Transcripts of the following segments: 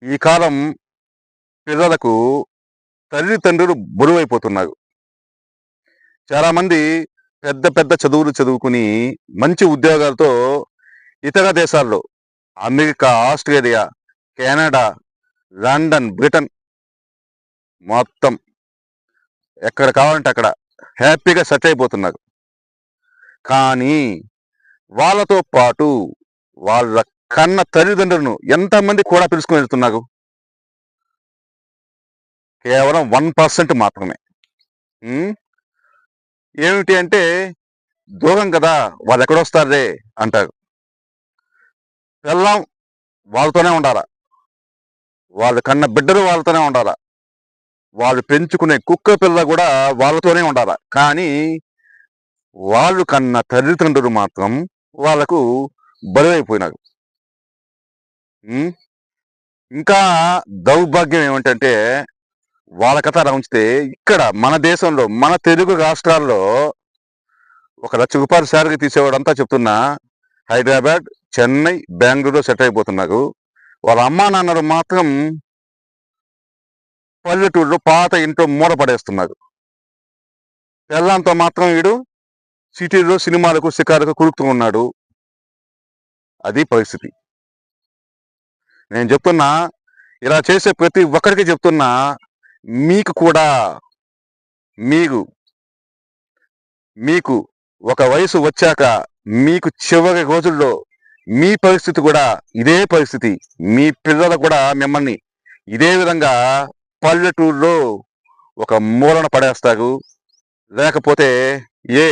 ఈ కాలం పిల్లలకు తల్లిదండ్రులు బరువైపోతున్నారు. చాలామంది పెద్ద పెద్ద చదువులు చదువుకుని మంచి ఉద్యోగాలతో ఇతర దేశాల్లో America, Australia, Canada, London, Britain మొత్తం ఎక్కడ కావాలంటే అక్కడ హ్యాపీగా సెట్ అయిపోతున్నారు. కానీ వాళ్ళతో పాటు వాళ్ళ కన్న తల్లిదండ్రులను ఎంతమంది కూడా పిలుచుకొని వెళ్తున్నారు? కేవలం 1% మాత్రమే. హ్మ్. ఏమిటి అంటే దూరం కదా! వాళ్ళెక్కడొస్తారులే అంటారు. పెళ్ళాం వాళ్ళతోనే ఉండాల. వాళ్ళు కన్న బిడ్డలు వాళ్ళతోనే ఉండాల. వాళ్ళు పెంచుకునే కుక్క పిల్ల గూడా వాళ్ళతోనే ఉండాల. కానీ వాళ్ళు కన్న తల్లిదండ్రులు మాత్రం వాళ్ళకు బరువైపోయినారు. హ్మ్. ఇంకా దౌర్భాగ్యం ఏమిటంటే వాళ్ళ కథ అలా ఉంచితే ఇక్కడ మన దేశంలో, మన తెలుగు రాష్ట్రాల్లో ఒక రూ. 1,00,000 శాలరీ తీసేవాడంతా చెప్తున్నా హైదరాబాద్, చెన్నై, బెంగుళూరులో సెట్ అయిపోతున్నారు. వాళ్ళ అమ్మా నాన్నలు మాత్రం పల్లెటూరులో పాత ఇంట్లో మూల పడేస్తున్నారు. పెళ్ళాంతో మాత్రం వీడు సిటీలో సినిమాలకు, షికారులకు కురుకుతూ ఉన్నాడు. అది పరిస్థితి. నేను చెప్తున్నా, ఇలా చేసే ప్రతి ఒక్కరికి చెప్తున్నా, మీకు కూడా మీరు మీకు ఒక వయసు వచ్చాక మీకు చివరి రోజుల్లో మీ పరిస్థితి కూడా ఇదే పరిస్థితి. మీ పిల్లలు కూడా మిమ్మల్ని ఇదే విధంగా పల్లెటూరులో ఒక మూలన పడేస్తారు. లేకపోతే ఏ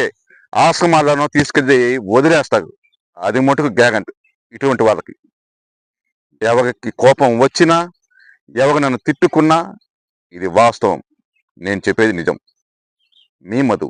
ఆశ్రమాల్లోనో తీసుకెళ్ళి వదిలేస్తారు. అది మటుకు గ్యారంటీ ఇటువంటి వాళ్ళకి. ఎవరికి కోపం వచ్చినా, ఎవరు నన్ను తిట్టుకున్నా ఇది వాస్తవం. నేను చెప్పేది నిజం. మీ మధు.